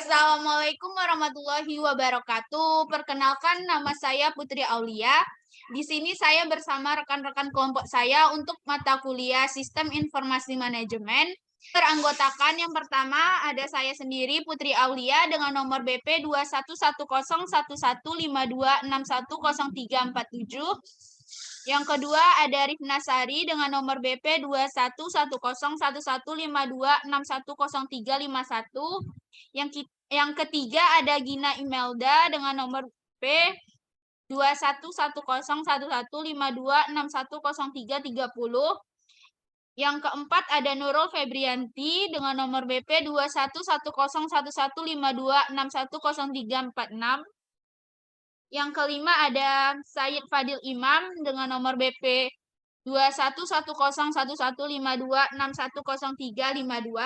Assalamualaikum warahmatullahi wabarakatuh. Perkenalkan, nama saya Putri Aulia. Di sini saya bersama rekan-rekan kelompok saya untuk mata kuliah Sistem Informasi Manajemen. Beranggotakan yang pertama ada saya sendiri Putri Aulia dengan nomor BP 21101152610347. Yang kedua ada Rifna Sari dengan nomor BP 21101152610351. Yang ketiga ada Gina Imelda dengan nomor B 21101152610330. Yang keempat ada Nurul Febrianti dengan nomor BP 21101152610346. Yang kelima ada Sayyid Fadil Imam dengan nomor BP 21101152610352.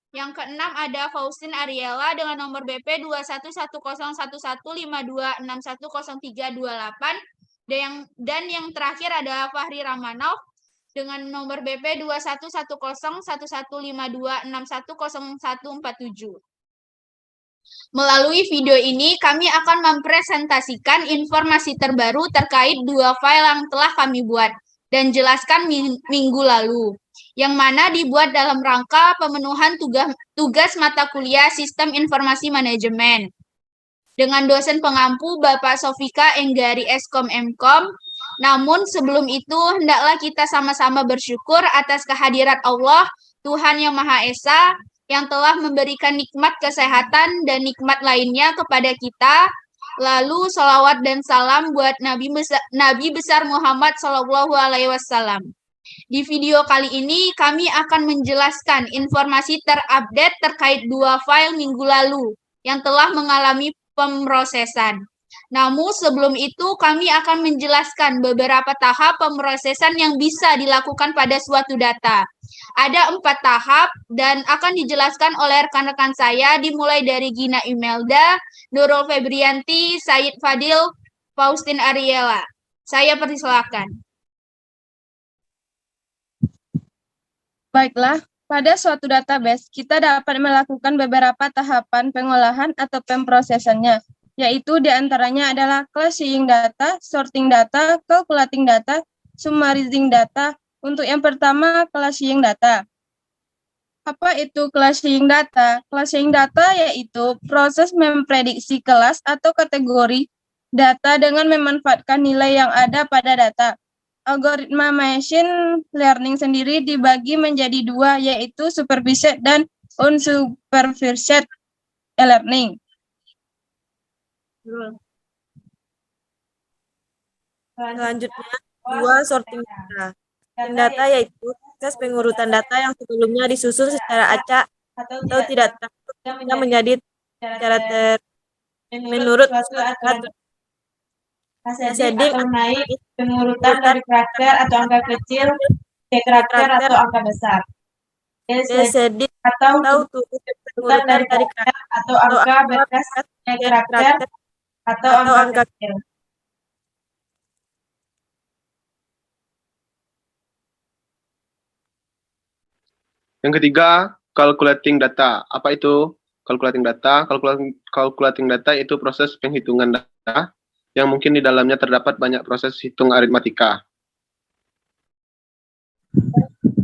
Yang keenam ada Faustin Ariela dengan nomor BP 21101152610328. Dan yang terakhir ada Fahri Ramanov dengan nomor BP 21101152610147. Melalui video ini, kami akan mempresentasikan informasi terbaru terkait dua file yang telah kami buat dan jelaskan minggu lalu, yang mana dibuat dalam rangka pemenuhan tugas mata kuliah Sistem Informasi Manajemen. Dengan dosen pengampu Bapak Sofika Enggari Eskom Mkom. Namun sebelum itu, hendaklah kita sama-sama bersyukur atas kehadirat Allah, Tuhan Yang Maha Esa, yang telah memberikan nikmat kesehatan dan nikmat lainnya kepada kita. Lalu salawat dan salam buat Nabi besar Muhammad SAW. Di video kali ini kami akan menjelaskan informasi terupdate terkait dua file minggu lalu yang telah mengalami pemrosesan. Namun sebelum itu kami akan menjelaskan beberapa tahap pemrosesan yang bisa dilakukan pada suatu data. Ada 4 tahap dan akan dijelaskan oleh rekan-rekan saya dimulai dari Gina Imelda, Nurul Febrianti, Sayyid Fadil, Faustin Ariela. Saya persilakan. Baiklah, pada suatu database kita dapat melakukan beberapa tahapan pengolahan atau pemrosesannya, yaitu diantaranya adalah classifying data, sorting data, calculating data, summarizing data. Untuk yang pertama, classifying data. Apa itu classifying data? Classifying data yaitu proses memprediksi kelas atau kategori data dengan memanfaatkan nilai yang ada pada data. Algoritma machine learning sendiri dibagi menjadi dua, yaitu supervised dan unsupervised learning. Selanjutnya, dua sorting data. Sorting data yaitu proses pengurutan data yang sebelumnya disusun secara acak atau tidak teratur menjadi secara menurut suatu aturan. Ascending atau naik, pengurutan dari karakter atau angka kecil ke karakter atau angka besar. Descending Atau turun pengurutan dari karakter atau angka berkas ke karakter atau angka kecil. Yang ketiga, calculating data. Apa itu calculating data? Calculating data itu proses penghitungan data yang mungkin di dalamnya terdapat banyak proses hitung aritmatika.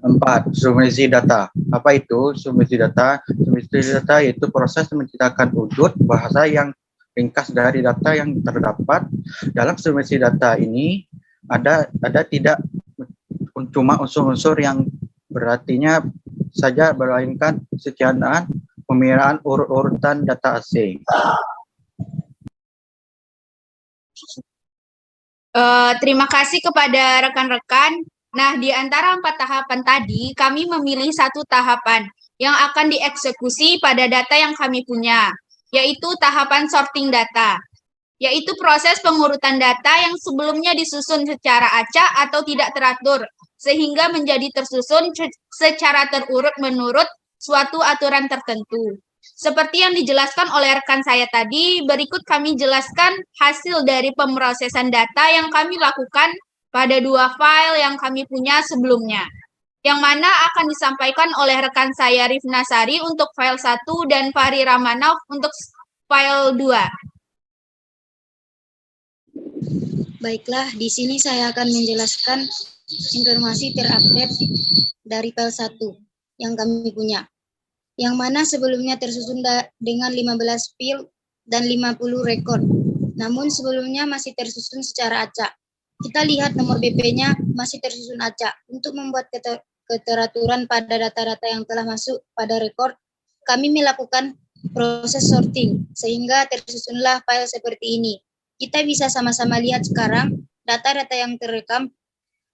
4. Summary data. Apa itu summary data? Summary data yaitu proses menciptakan wujud bahasa yang ringkas dari data yang terdapat. Dalam summary data ini ada tidak cuma unsur-unsur yang berartinya saja, melainkan sekianan pemeliharaan urutan data asing. Terima kasih kepada rekan-rekan. Nah, di antara 4 tahapan tadi, kami memilih satu tahapan yang akan dieksekusi pada data yang kami punya, yaitu tahapan sorting data, yaitu proses pengurutan data yang sebelumnya disusun secara acak atau tidak teratur, sehingga menjadi tersusun secara terurut menurut suatu aturan tertentu. Seperti yang dijelaskan oleh rekan saya tadi, berikut kami jelaskan hasil dari pemrosesan data yang kami lakukan pada dua file yang kami punya sebelumnya. yang mana akan disampaikan oleh rekan saya Rifna Sari untuk file 1 dan Fahri Ramanov untuk file 2. Baiklah, di sini saya akan menjelaskan informasi terupdate dari file 1 yang kami punya. Yang mana sebelumnya tersusun dengan 15 field dan 50 record. Namun sebelumnya masih tersusun secara acak. Kita lihat nomor BP-nya masih tersusun acak. Untuk membuat keteraturan pada data-data yang telah masuk pada record, kami melakukan proses sorting, sehingga tersusunlah file seperti ini. Kita bisa sama-sama lihat sekarang, data-data yang terekam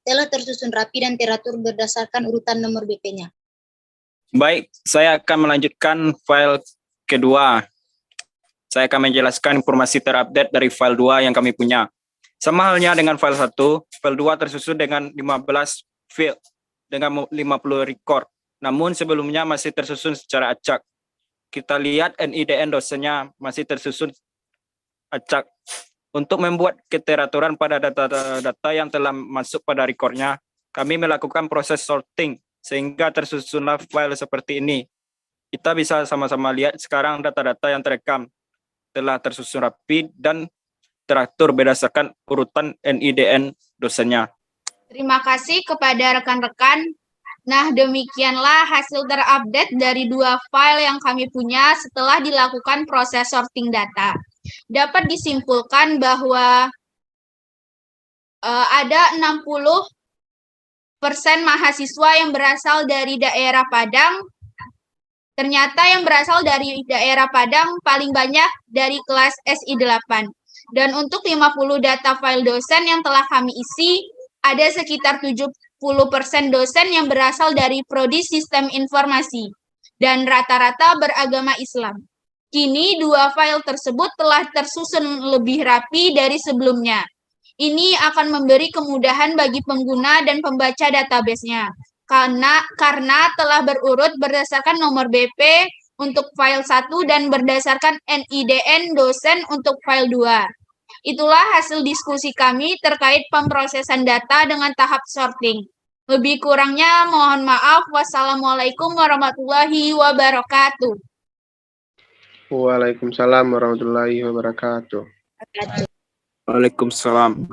telah tersusun rapi dan teratur berdasarkan urutan nomor BP-nya. Baik, saya akan melanjutkan file kedua. Saya akan menjelaskan informasi terupdate dari file 2 yang kami punya. Sama halnya dengan file 1, file 2 tersusun dengan 15 field dengan 50 record. Namun sebelumnya masih tersusun secara acak. Kita lihat NIDN dosennya masih tersusun acak. Untuk membuat keteraturan pada data-data yang telah masuk pada recordnya, kami melakukan proses sorting sehingga tersusunlah file seperti ini. Kita bisa sama-sama lihat sekarang data-data yang terekam telah tersusun rapi dan teratur berdasarkan urutan NIDN dosennya. Terima kasih kepada rekan-rekan. Nah, demikianlah hasil terupdate dari 2 file yang kami punya setelah dilakukan proses sorting data. Dapat disimpulkan bahwa ada 60% mahasiswa yang berasal dari daerah Padang. Ternyata yang berasal dari daerah Padang paling banyak dari kelas SI 8. Dan untuk 50 data file dosen yang telah kami isi, ada sekitar 70% dosen yang berasal dari Prodi Sistem Informasi dan rata-rata beragama Islam. Kini 2 file tersebut telah tersusun lebih rapi dari sebelumnya. Ini akan memberi kemudahan bagi pengguna dan pembaca database-nya. Karena telah berurut berdasarkan nomor BP untuk file 1 dan berdasarkan NIDN dosen untuk file 2. Itulah hasil diskusi kami terkait pemrosesan data dengan tahap sorting. Lebih kurangnya mohon maaf. Wassalamualaikum warahmatullahi wabarakatuh. Waalaikumsalam warahmatullahi wabarakatuh. Waalaikumsalam.